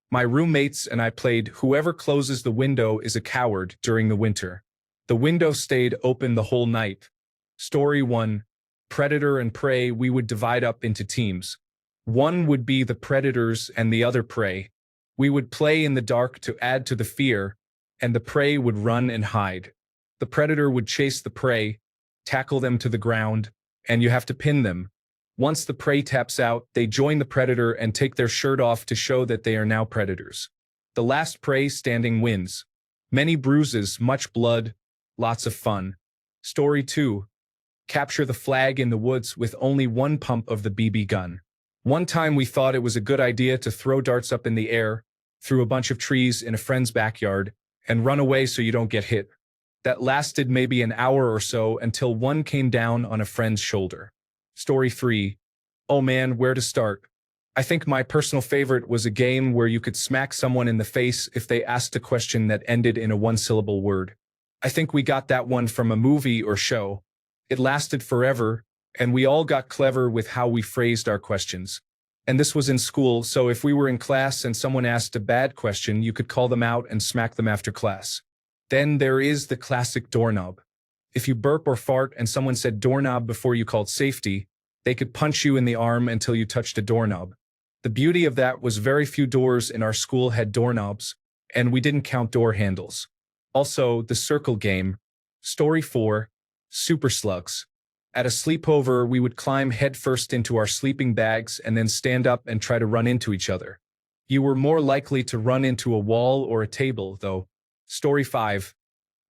My roommates and I played Whoever Closes the Window is a Coward during the winter. The window stayed open the whole night. Story 1. Predator and prey. We would divide up into teams. One would be the predators and the other prey. We would play in the dark to add to the fear, and the prey would run and hide. The predator would chase the prey, tackle them to the ground, and you have to pin them. Once the prey taps out, they join the predator and take their shirt off to show that they are now predators. The last prey standing wins. Many bruises, much blood, lots of fun. Story 2. Capture the flag in the woods with only one pump of the BB gun. One time we thought it was a good idea to throw darts up in the air, through a bunch of trees in a friend's backyard, and run away so you don't get hit. That lasted maybe an hour or so until one came down on a friend's shoulder. Story 3. Oh man, where to start? I think my personal favorite was a game where you could smack someone in the face if they asked a question that ended in a one-syllable word. I think we got that one from a movie or show. It lasted forever, and we all got clever with how we phrased our questions. And this was in school, so if we were in class and someone asked a bad question, you could call them out and smack them after class. Then there is the classic doorknob. If you burp or fart and someone said doorknob before you called safety, they could punch you in the arm until you touched a doorknob. The beauty of that was very few doors in our school had doorknobs, and we didn't count door handles. Also, the circle game. Story 4. Super slugs. At a sleepover, we would climb headfirst into our sleeping bags and then stand up and try to run into each other. You were more likely to run into a wall or a table, though. Story 5.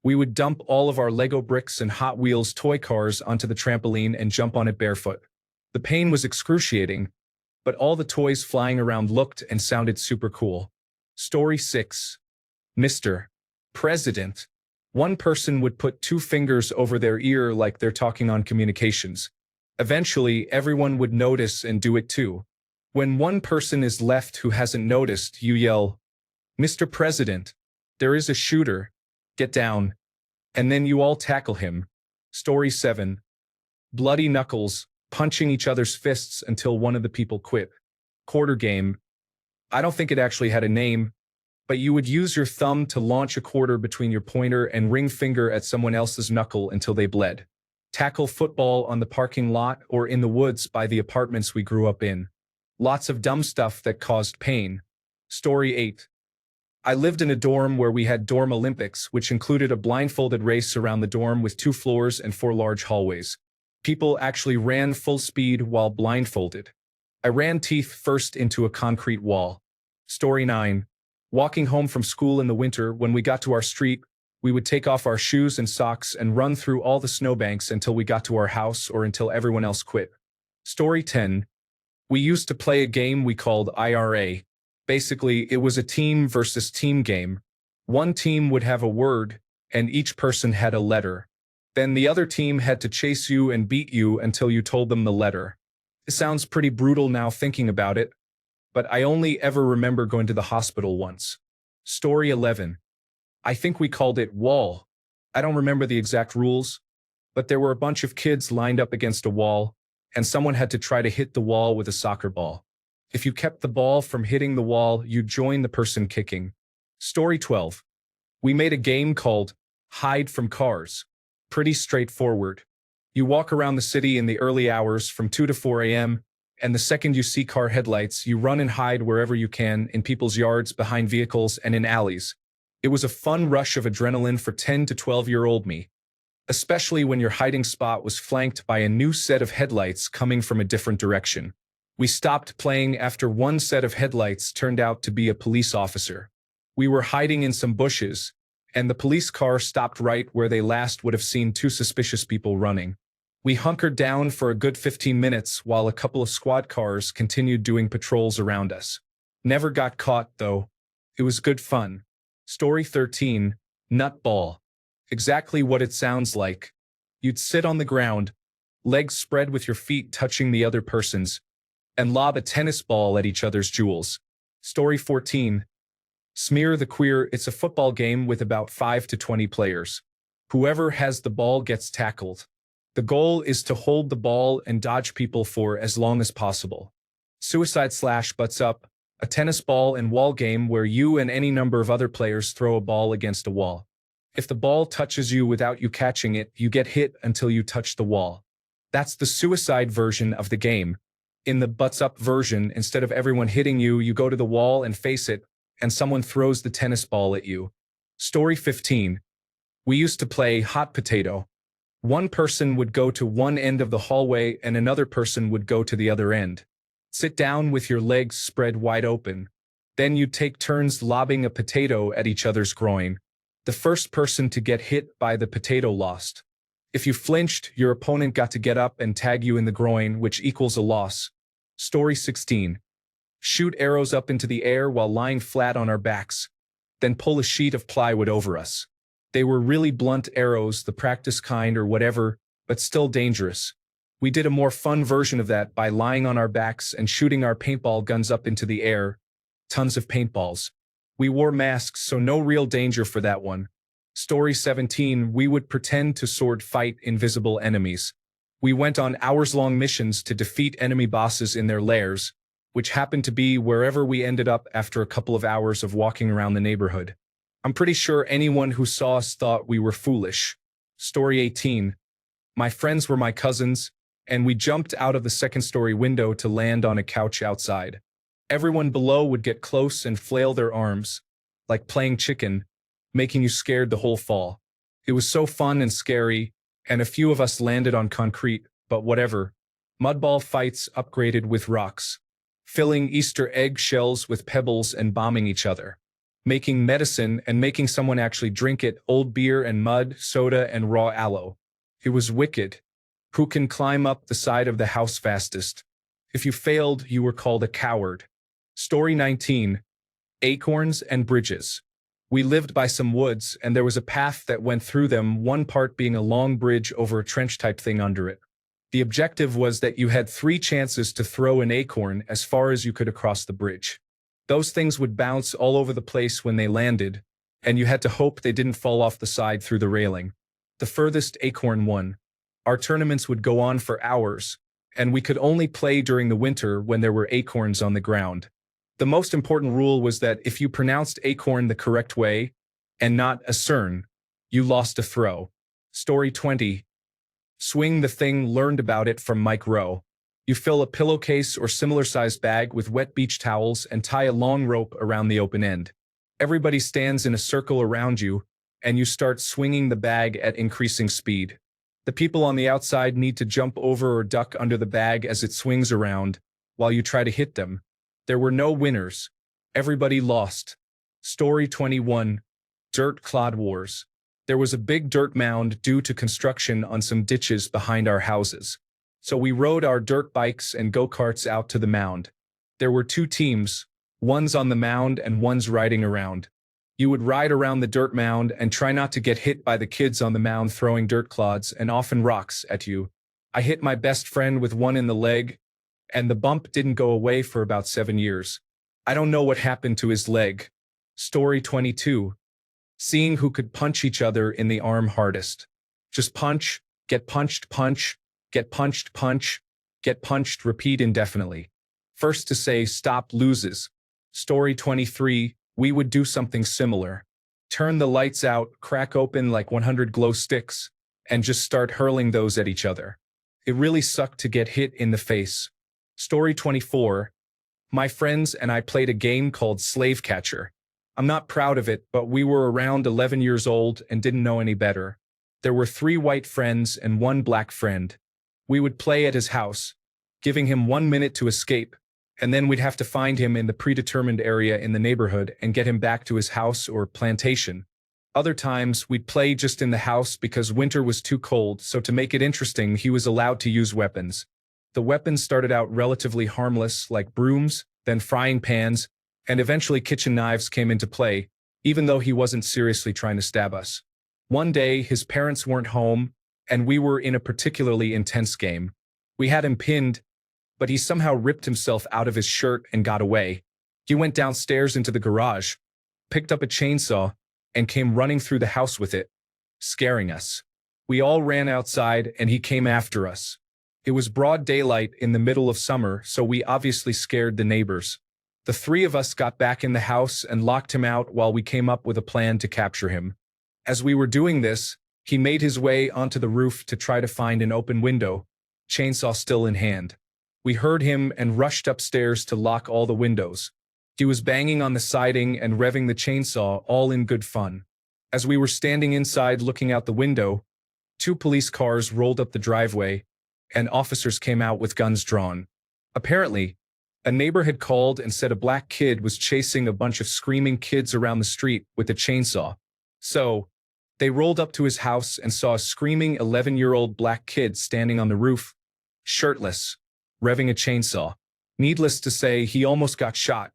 We would dump all of our Lego bricks and Hot Wheels toy cars onto the trampoline and jump on it barefoot. The pain was excruciating, but all the toys flying around looked and sounded super cool. Story 6. Mr. President. One person would put two fingers over their ear like they're talking on communications. Eventually, everyone would notice and do it too. When one person is left who hasn't noticed, you yell, "Mr. President, there is a shooter. Get down." And then you all tackle him. Story 7. Bloody knuckles, punching each other's fists until one of the people quit. Quarter game. I don't think it actually had a name, but you would use your thumb to launch a quarter between your pointer and ring finger at someone else's knuckle until they bled. Tackle football on the parking lot or in the woods by the apartments we grew up in. Lots of dumb stuff that caused pain. Story 8. I lived in a dorm where we had dorm Olympics, which included a blindfolded race around the dorm with 2 floors and 4 large hallways. People actually ran full speed while blindfolded. I ran teeth first into a concrete wall. Story 9. Walking home from school in the winter, when we got to our street, we would take off our shoes and socks and run through all the snowbanks until we got to our house or until everyone else quit. Story 10. We used to play a game we called IRA. Basically, it was a team versus team game. One team would have a word, and each person had a letter. Then the other team had to chase you and beat you until you told them the letter. It sounds pretty brutal now thinking about it, but I only ever remember going to the hospital once. Story 11. I think we called it wall. I don't remember the exact rules, but there were a bunch of kids lined up against a wall, and someone had to try to hit the wall with a soccer ball. If you kept the ball from hitting the wall, you joined the person kicking. Story 12. We made a game called Hide from Cars. Pretty straightforward. You walk around the city in the early hours from 2 to 4 a.m., and the second you see car headlights, you run and hide wherever you can, in people's yards, behind vehicles, and in alleys. It was a fun rush of adrenaline for 10 to 12-year-old me, especially when your hiding spot was flanked by a new set of headlights coming from a different direction. We stopped playing after one set of headlights turned out to be a police officer. We were hiding in some bushes, and the police car stopped right where they last would have seen 2 suspicious people running. We hunkered down for a good 15 minutes while a couple of squad cars continued doing patrols around us. Never got caught, though. It was good fun. Story 13. Nutball. Exactly what it sounds like. You'd sit on the ground, legs spread with your feet touching the other person's, and lob a tennis ball at each other's jewels. Story 14. Smear the Queer. It's a football game with about 5 to 20 players. Whoever has the ball gets tackled. The goal is to hold the ball and dodge people for as long as possible. Suicide/butts up. A tennis ball and wall game where you and any number of other players throw a ball against a wall. If the ball touches you without you catching it, you get hit until you touch the wall. That's the suicide version of the game. In the butts up version, instead of everyone hitting you, you go to the wall and face it, and someone throws the tennis ball at you. Story 15. We used to play hot potato. One person would go to one end of the hallway and another person would go to the other end. Sit down with your legs spread wide open. Then you'd take turns lobbing a potato at each other's groin. The first person to get hit by the potato lost. If you flinched, your opponent got to get up and tag you in the groin, which equals a loss. Story 16. Shoot arrows up into the air while lying flat on our backs. Then pull a sheet of plywood over us. They were really blunt arrows, the practice kind or whatever, but still dangerous. We did a more fun version of that by lying on our backs and shooting our paintball guns up into the air. Tons of paintballs. We wore masks, so no real danger for that one. Story 17. We would pretend to sword fight invisible enemies. We went on hours-long missions to defeat enemy bosses in their lairs, which happened to be wherever we ended up after a couple of hours of walking around the neighborhood. I'm pretty sure anyone who saw us thought we were foolish. Story 18. My friends were my cousins, and we jumped out of the second-story window to land on a couch outside. Everyone below would get close and flail their arms, like playing chicken, making you scared the whole fall. It was so fun and scary, and a few of us landed on concrete, but whatever. Mudball fights upgraded with rocks. Filling Easter egg shells with pebbles and bombing each other. Making medicine and making someone actually drink it, old beer and mud, soda and raw aloe. It was wicked. Who can climb up the side of the house fastest? If you failed, you were called a coward. Story 19. Acorns and bridges. We lived by some woods, and there was a path that went through them, one part being a long bridge over a trench-type thing under it. The objective was that you had 3 chances to throw an acorn as far as you could across the bridge. Those things would bounce all over the place when they landed, and you had to hope they didn't fall off the side through the railing. The furthest acorn won. Our tournaments would go on for hours, and we could only play during the winter when there were acorns on the ground. The most important rule was that if you pronounced acorn the correct way, and not acern, you lost a throw. Story 20. Swing the thing, learned about it from Mike Rowe. You fill a pillowcase or similar-sized bag with wet beach towels and tie a long rope around the open end. Everybody stands in a circle around you, and you start swinging the bag at increasing speed. The people on the outside need to jump over or duck under the bag as it swings around, while you try to hit them. There were no winners. Everybody lost. Story 21. Dirt Clod Wars. There was a big dirt mound due to construction on some ditches behind our houses. So we rode our dirt bikes and go-karts out to the mound. There were 2 teams, one's on the mound and one's riding around. You would ride around the dirt mound and try not to get hit by the kids on the mound throwing dirt clods and often rocks at you. I hit my best friend with one in the leg, and the bump didn't go away for about 7 years. I don't know what happened to his leg. Story 22. Seeing who could punch each other in the arm hardest. Just punch, get punched, punch, get punched, punch, get punched, repeat indefinitely. First to say stop loses. Story 23. We would do something similar. Turn the lights out, crack open like 100 glow sticks, and just start hurling those at each other. It really sucked to get hit in the face. Story 24. My friends and I played a game called Slave Catcher. I'm not proud of it, but we were around 11 years old and didn't know any better. There were 3 white friends and 1 black friend. We would play at his house, giving him 1 minute to escape, and then we'd have to find him in the predetermined area in the neighborhood and get him back to his house or plantation. Other times, we'd play just in the house because winter was too cold, so to make it interesting, he was allowed to use weapons. The weapons started out relatively harmless, like brooms, then frying pans, and eventually kitchen knives came into play, even though he wasn't seriously trying to stab us. One day, his parents weren't home, and we were in a particularly intense game. We had him pinned, but he somehow ripped himself out of his shirt and got away. He went downstairs into the garage, picked up a chainsaw, and came running through the house with it, scaring us. We all ran outside, and he came after us. It was broad daylight in the middle of summer, so we obviously scared the neighbors. The three of us got back in the house and locked him out while we came up with a plan to capture him. As we were doing this, he made his way onto the roof to try to find an open window, chainsaw still in hand. We heard him and rushed upstairs to lock all the windows. He was banging on the siding and revving the chainsaw, all in good fun. As we were standing inside looking out the window, 2 police cars rolled up the driveway, and officers came out with guns drawn. Apparently, a neighbor had called and said a black kid was chasing a bunch of screaming kids around the street with a chainsaw. So, they rolled up to his house and saw a screaming 11-year-old black kid standing on the roof, shirtless, revving a chainsaw. Needless to say, he almost got shot.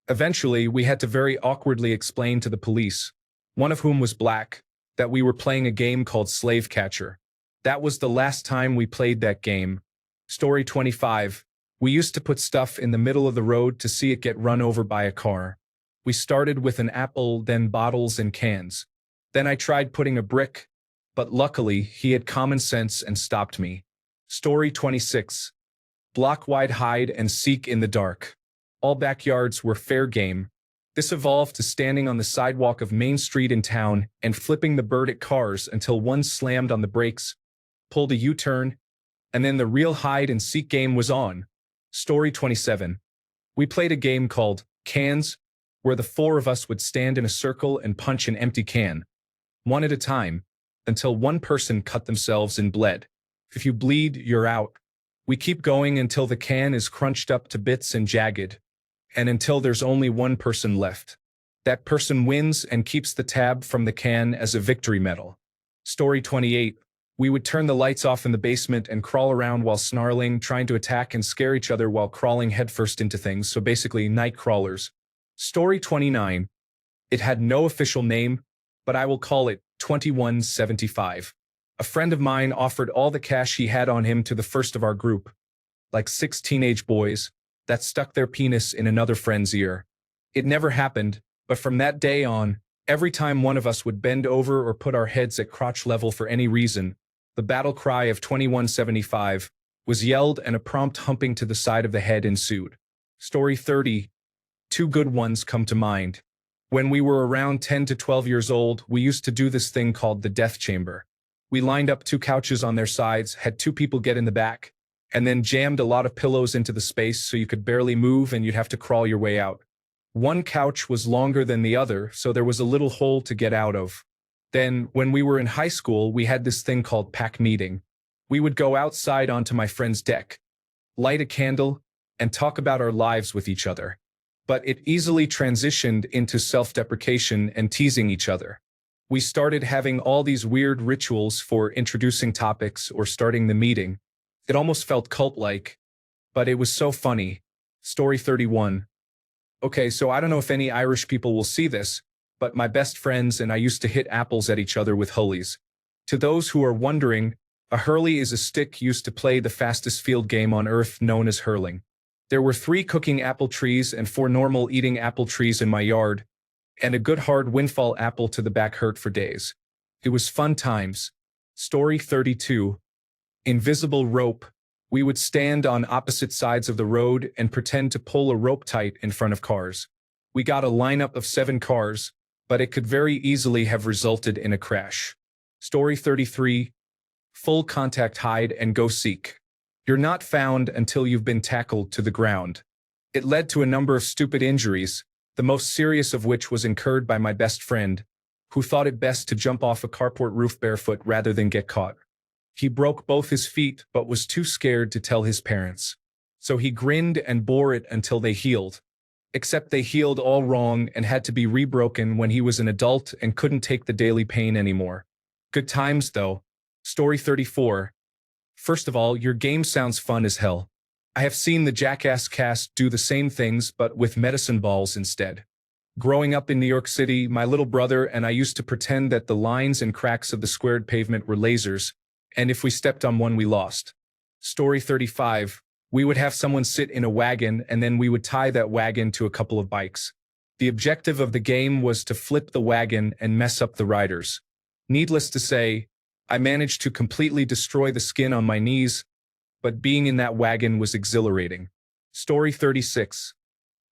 Eventually, we had to very awkwardly explain to the police, one of whom was black, that we were playing a game called Slave Catcher. That was the last time we played that game. Story 25. We used to put stuff in the middle of the road to see it get run over by a car. We started with an apple, then bottles and cans. Then I tried putting a brick, but luckily he had common sense and stopped me. Story 26. Block-wide hide and seek in the dark. All backyards were fair game. This evolved to standing on the sidewalk of Main Street in town and flipping the bird at cars until one slammed on the brakes, pulled a U-turn, and then the real hide and seek game was on. Story 27. We played a game called Cans, where the 4 of us would stand in a circle and punch an empty can, one at a time, until one person cut themselves and bled. If you bleed, you're out. We keep going until the can is crunched up to bits and jagged, and until there's only one person left. That person wins and keeps the tab from the can as a victory medal. Story 28. We would turn the lights off in the basement and crawl around while snarling, trying to attack and scare each other while crawling headfirst into things, so basically night crawlers. Story 29. It had no official name, but I will call it 2175. A friend of mine offered all the cash he had on him to the first of our group, like 6 teenage boys, that stuck their penis in another friend's ear. It never happened, but from that day on, every time one of us would bend over or put our heads at crotch level for any reason, the battle cry of 2175 was yelled and a prompt humping to the side of the head ensued. Story 30. 2 good ones come to mind. When we were around 10 to 12 years old, we used to do this thing called the death chamber. We lined up 2 couches on their sides, had 2 people get in the back, and then jammed a lot of pillows into the space so you could barely move and you'd have to crawl your way out. One couch was longer than the other, so there was a little hole to get out of. Then, when we were in high school, we had this thing called pack meeting. We would go outside onto my friend's deck, light a candle, and talk about our lives with each other. But it easily transitioned into self-deprecation and teasing each other. We started having all these weird rituals for introducing topics or starting the meeting. It almost felt cult-like, but it was so funny. Story 31. Okay, so I don't know if any Irish people will see this, but my best friends and I used to hit apples at each other with hurleys. To those who are wondering, a hurley is a stick used to play the fastest field game on earth known as hurling. There were 3 cooking apple trees and 4 normal eating apple trees in my yard, and a good hard windfall apple to the back hurt for days. It was fun times. Story 32. Invisible rope. We would stand on opposite sides of the road and pretend to pull a rope tight in front of cars. We got a lineup of 7 cars, but it could very easily have resulted in a crash. Story 33. Full contact hide and go seek. You're not found until you've been tackled to the ground. It led to a number of stupid injuries, the most serious of which was incurred by my best friend, who thought it best to jump off a carport roof barefoot rather than get caught. He broke both his feet but was too scared to tell his parents. So he grinned and bore it until they healed. Except they healed all wrong and had to be rebroken when he was an adult and couldn't take the daily pain anymore. Good times though. Story 34. First of all, your game sounds fun as hell. I have seen the Jackass cast do the same things but with medicine balls instead. Growing up in New York City, my little brother and I used to pretend that the lines and cracks of the squared pavement were lasers, and if we stepped on one we lost. Story 35. We would have someone sit in a wagon and then we would tie that wagon to a couple of bikes. The objective of the game was to flip the wagon and mess up the riders. Needless to say, I managed to completely destroy the skin on my knees, but being in that wagon was exhilarating. Story 36.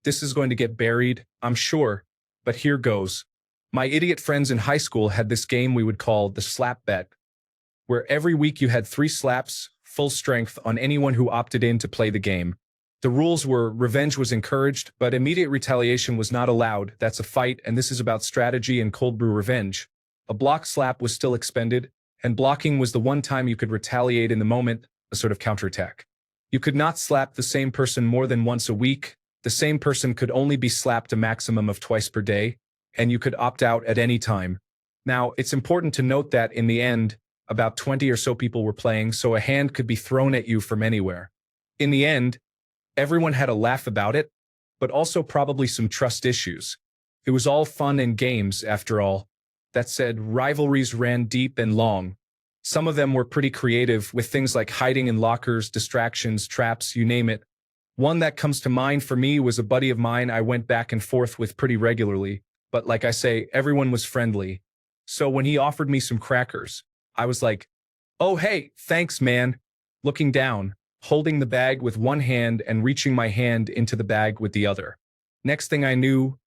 This is going to get buried, I'm sure, but here goes. My idiot friends in high school had this game we would call the slap bet, where every week you had 3 slaps, full strength, on anyone who opted in to play the game. The rules were revenge was encouraged, but immediate retaliation was not allowed. That's a fight, and this is about strategy and cold brew revenge. A block slap was still expended, and blocking was the one time you could retaliate in the moment, a sort of counterattack. You could not slap the same person more than once a week. The same person could only be slapped a maximum of twice per day, and you could opt out at any time. Now, it's important to note that in the end, about 20 or so people were playing, so a hand could be thrown at you from anywhere. In the end, everyone had a laugh about it, but also probably some trust issues. It was all fun and games, after all. That said, rivalries ran deep and long. Some of them were pretty creative, with things like hiding in lockers, distractions, traps, you name it. One that comes to mind for me was a buddy of mine I went back and forth with pretty regularly, but like I say, everyone was friendly. So when he offered me some crackers, I was like, "Oh hey, thanks man." Looking down, holding the bag with one hand and reaching my hand into the bag with the other. Next thing I knew,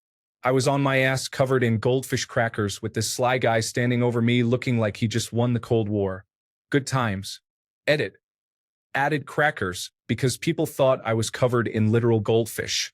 I was on my ass covered in goldfish crackers with this sly guy standing over me looking like he just won the Cold War. Good times. Edit. Added crackers because people thought I was covered in literal goldfish.